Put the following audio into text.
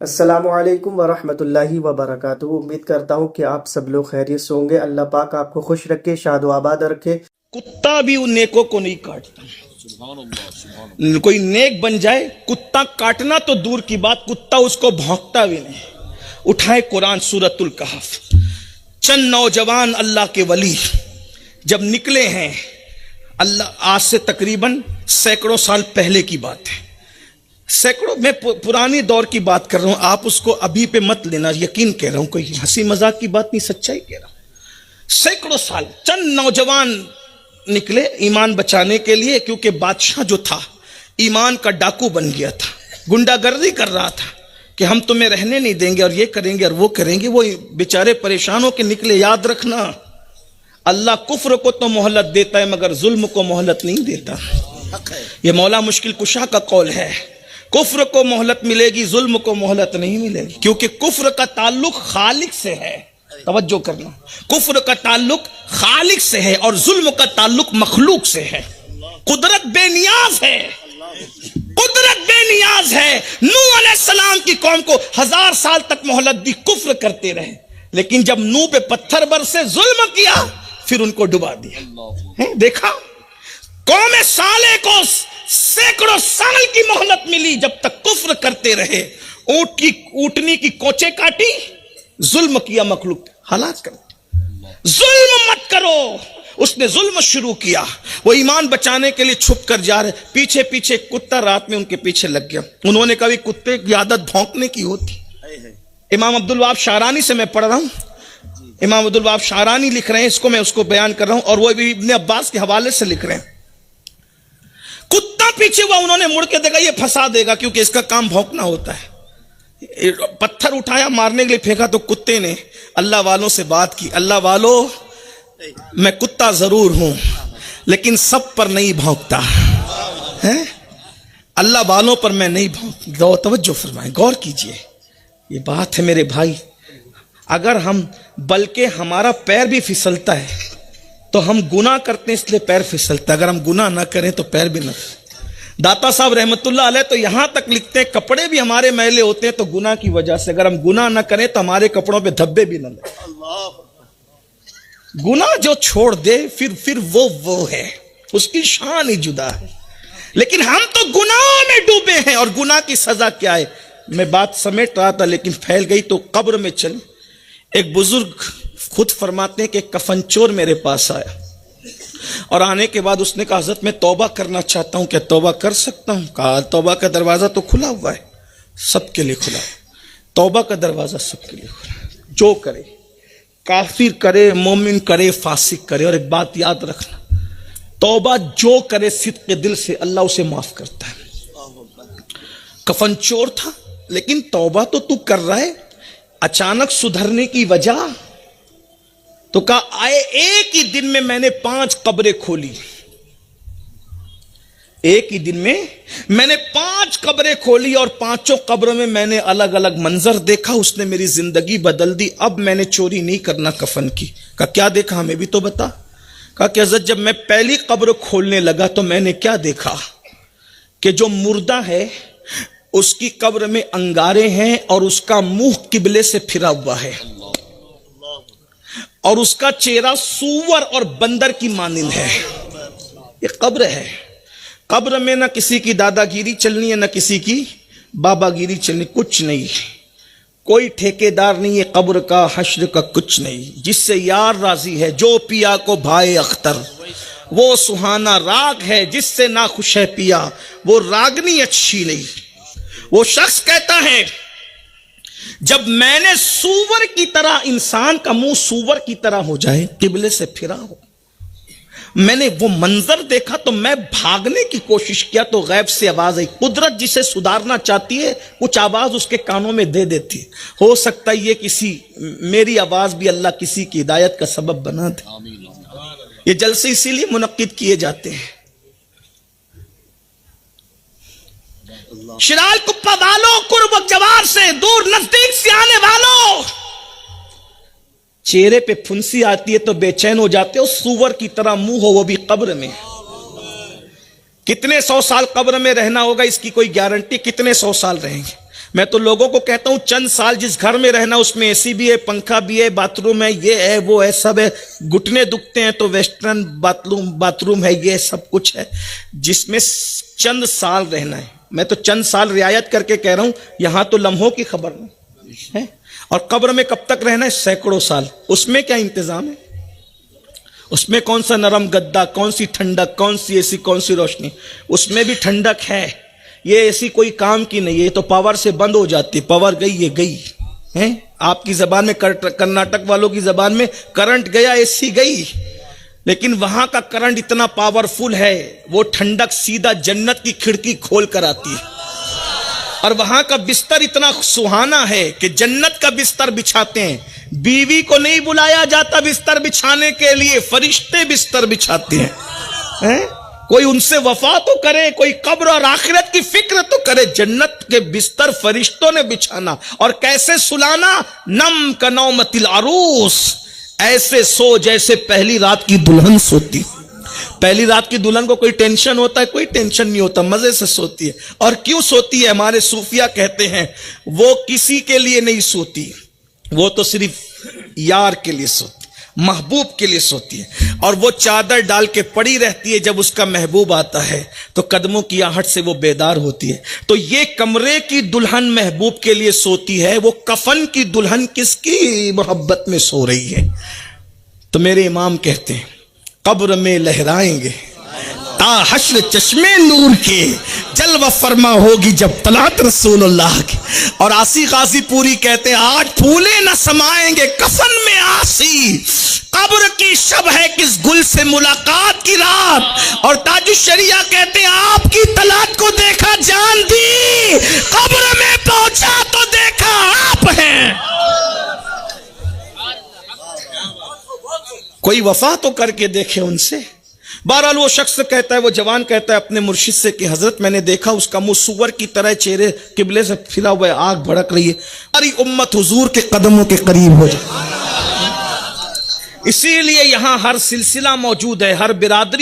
السلام علیکم ورحمۃ اللہ وبرکاتہ۔ امید کرتا ہوں کہ آپ سب لوگ خیریت سے ہوں گے۔ اللہ پاک آپ کو خوش رکھے، شاد و آباد رکھے۔ کتا بھی ان نیکوں کو نہیں کاٹتا، کوئی نیک بن جائے کتا کاٹنا تو دور کی بات، کتا اس کو بھونکتا بھی نہیں۔ اٹھائے قرآن سورۃ الکہف، چند نوجوان اللہ کے ولی جب نکلے ہیں، اللہ آج سے تقریباً سینکڑوں سال پہلے کی بات ہے، سینکڑوں میں پرانی دور کی بات کر رہا ہوں، آپ اس کو ابھی پہ مت لینا، یقین کہہ رہا ہوں، کوئی ہنسی مذاق کی بات نہیں، سچائی کہہ رہا ہوں۔ سینکڑوں سال چند نوجوان نکلے ایمان بچانے کے لیے، کیونکہ بادشاہ جو تھا ایمان کا ڈاکو بن گیا تھا، گنڈا گردی کر رہا تھا کہ ہم تمہیں رہنے نہیں دیں گے اور یہ کریں گے اور وہ کریں گے۔ وہ بیچارے پریشان ہو کے نکلے۔ یاد رکھنا، اللہ کفر کو تو مہلت دیتا ہے مگر ظلم کو مہلت نہیں دیتا۔ یہ مولا مشکل کشا کا قول ہے، کفر کو مہلت ملے گی، ظلم کو مہلت نہیں ملے گی، کیونکہ کفر کا تعلق خالق سے ہے۔ توجہ کرنا، کفر کا تعلق خالق سے ہے اور ظلم کا تعلق مخلوق سے ہے۔ قدرت بے نیاز ہے، قدرت بے نیاز ہے۔ نوح علیہ السلام کی قوم کو 1000 سال تک مہلت دی، کفر کرتے رہے، لیکن جب نوح پہ پتھر برسے ظلم کیا، پھر ان کو ڈبا دیا۔ دیکھا، قوم صالح کو سینکڑوں سال کی مہلت ملی جب تک کفر کرتے رہے۔ اونٹنی کی کوچے کاٹی، ظلم کیا، مخلوق ہلاک کر۔ ظلم مت کرو، اس نے ظلم شروع کیا۔ وہ ایمان بچانے کے لیے چھپ کر جا رہے، پیچھے پیچھے کتا رات میں ان کے پیچھے لگ گیا۔ انہوں نے کبھی کتے کی عادت بھونکنے کی ہوتی۔ امام عبدالوہاب شعرانی سے میں پڑھ رہا ہوں، امام عبدالوہاب شعرانی لکھ رہے ہیں، میں اس کو بیان کر رہا ہوں، اور وہ بھی ابن عباس کے حوالے سے لکھ رہے ہیں۔ کتا پیچھے ہوا، انہوں نے مڑ کے دیکھا یہ پھنسا دے گا، کیونکہ اس کا کام بھونکنا ہوتا ہے۔ پتھر اٹھایا مارنے کے لیے پھینکا تو کتے نے اللہ والوں سے بات کی، اللہ والو میں کتا ضرور ہوں لیکن سب پر نہیں بھونکتا ہے، اللہ والوں پر میں نہیں بھونکتا۔ توجہ فرمائیں، غور کیجئے، یہ بات ہے میرے بھائی۔ اگر ہم، بلکہ ہمارا پیر بھی پھسلتا ہے تو ہم گناہ کرتے ہیں اس لیے پیر پھسلتا ہے، اگر ہم گناہ نہ کریں تو پیر بھی نہ۔ داتا صاحب رحمت اللہ علیہ تو یہاں تک لکھتے ہیں کپڑے بھی ہمارے میلے ہوتے ہیں تو گناہ کی وجہ سے، اگر ہم گناہ نہ کریں تو ہمارے کپڑوں پہ دھبے بھی نہ لگیں۔ گناہ جو چھوڑ دے پھر وہ ہے، اس کی شان ہی جدا ہے، لیکن ہم تو گناہوں میں ڈوبے ہیں۔ اور گناہ کی سزا کیا ہے؟ میں بات سمیٹ رہا تھا لیکن پھیل گئی تو قبر میں چل۔ ایک بزرگ خود فرماتے ہیں کہ کفن چور میرے پاس آیا اور آنے کے بعد اس نے کہا حضرت میں توبہ کرنا چاہتا ہوں، کیا توبہ کر سکتا ہوں؟ کہا توبہ کا دروازہ تو کھلا ہوا ہے، سب کے لیے کھلا ہے، توبہ کا دروازہ سب کے لیے کھلا ہے، جو کرے، کافر کرے، مومن کرے، فاسق کرے۔ اور ایک بات یاد رکھنا، توبہ جو کرے صدق دل سے اللہ اسے معاف کرتا ہے۔ کفن چور تھا لیکن توبہ تو کر رہا ہے، اچانک سدھرنے کی وجہ تو کہا آئے ایک ہی دن میں نے 5 قبریں کھولی، ایک ہی دن میں نے 5 قبریں کھولی اور 5 قبروں میں نے الگ الگ منظر دیکھا، اس نے میری زندگی بدل دی، اب میں نے چوری نہیں کرنا کفن کی۔ کہا کیا دیکھا ہمیں بھی تو بتا۔ کہا کہ حضرت جب میں پہلی قبر کھولنے لگا تو میں نے کیا دیکھا کہ جو مردہ ہے اس کی قبر میں انگارے ہیں اور اس کا منہ قبلے سے پھرا ہوا ہے اور اس کا چہرہ سور اور بندر کی مانند ہے۔ یہ قبر ہے، قبر میں نہ کسی کی دادا گیری چلنی ہے نہ کسی کی بابا گیری چلنی، کچھ نہیں، کوئی ٹھیکیدار نہیں ہے قبر کا، حشر کا کچھ نہیں۔ جس سے یار راضی ہے جو پیا کو بھائے اختر، وہ سہانا راگ ہے جس سے نہ خوش ہے پیا، وہ راگنی اچھی نہیں۔ وہ شخص کہتا ہے جب میں نے سور کی طرح، انسان کا منہ سور کی طرح ہو جائے، قبلے سے پھرا ہو، میں نے وہ منظر دیکھا تو میں بھاگنے کی کوشش کیا تو غیب سے آواز آئی۔ قدرت جسے سدھارنا چاہتی ہے کچھ آواز اس کے کانوں میں دے دیتی، ہو سکتا ہے یہ میری آواز بھی اللہ کسی کی ہدایت کا سبب بنا دے۔ یہ جلسے اسی لیے منعقد کیے جاتے ہیں۔ شرال کپا والوں، قرب جوار سے دور نزدیک سے آنے والوں، چہرے پہ پھنسی آتی ہے تو بے چین ہو جاتے ہو، سور کی طرح منہ ہو، وہ بھی قبر میں۔ کتنے 100 سال قبر میں رہنا ہوگا اس کی کوئی گارنٹی، کتنے 100 سال رہیں گے؟ میں تو لوگوں کو کہتا ہوں چند سال جس گھر میں رہنا اس میں اے سی بھی ہے, پنکھا بھی ہے, باتھ روم ہے, یہ ہے وہ ہے, سب ہے. گھٹنے دکھتے ہیں تو ویسٹرن باتھ روم ہے, یہ سب کچھ ہے, جس میں چند سال رہنا ہے. میں تو چند سال رعایت کر کے کہہ رہا ہوں, یہاں تو لمحوں کی خبر نہیں ہے. اور قبر میں کب تک رہنا ہے؟ سینکڑوں سال. اس میں کیا انتظام ہے؟ اس میں کون سا نرم گدا, کون سی ٹھنڈک, کون سی اے سی, کون سی روشنی؟ اس میں بھی ٹھنڈک ہے. یہ ایسی کوئی کام کی نہیں ہے, یہ تو پاور سے بند ہو جاتی, پاور گئی یہ گئی ہے. آپ کی زبان میں, کرناٹک والوں کی زبان میں کرنٹ گیا, اے سی گئی. لیکن وہاں کا کرنٹ اتنا پاورفل ہے, وہ ٹھنڈک سیدھا جنت کی کھڑکی کھول کر آتی ہے. اور وہاں کا بستر اتنا سہانا ہے کہ جنت کا بستر بچھاتے ہیں. بیوی کو نہیں بلایا جاتا بستر بچھانے کے لیے, فرشتے بستر بچھاتے ہیں. کوئی ان سے وفا تو کرے, کوئی قبر اور آخرت کی فکر تو کرے. جنت کے بستر فرشتوں نے بچھانا, اور کیسے سلانا؟ نم کا نومت العروس, ایسے سو جیسے پہلی رات کی دلہن سوتی. پہلی رات کی دلہن کو کوئی ٹینشن ہوتا ہے؟ کوئی ٹینشن نہیں ہوتا, مزے سے سوتی ہے. اور کیوں سوتی ہے؟ ہمارے صوفیہ کہتے ہیں وہ کسی کے لیے نہیں سوتی, وہ تو صرف یار کے لیے سوتی, محبوب کے لیے سوتی ہے. اور وہ چادر ڈال کے پڑی رہتی ہے, جب اس کا محبوب آتا ہے تو قدموں کی آہٹ سے وہ بیدار ہوتی ہے. تو یہ کمرے کی دلہن محبوب کے لیے سوتی ہے, وہ کفن کی دلہن کس کی محبت میں سو رہی ہے؟ تو میرے امام کہتے ہیں قبر میں لہرائیں گے تا حشر چشمے نور کے, جلوہ فرما ہوگی جب طلعت رسول اللہ کی. اور آسی غازی پوری کہتے ہیں آج پھولے نہ سمائیں گے کفن میں آسی, قبر کی شب ہے کس گل سے ملاقات کی رات. اور تاج الشریعہ کہتے ہیں آپ کی طلعت کو دیکھا جان دی, قبر میں پہنچا تو دیکھا آپ ہیں. کوئی وفا تو کر کے دیکھے ان سے. بہرحال وہ شخص کہتا ہے, وہ جوان کہتا ہے اپنے مرشد سے کہ حضرت میں نے دیکھا اس کا منہ سور کی طرح, چہرے قبلے سے پھرا ہوا ہے, آگ بھڑک رہی ہے. ساری امت حضور کے قدموں کے قریب ہو جائے. اسی لیے یہاں ہر سلسلہ موجود ہے, ہر برادری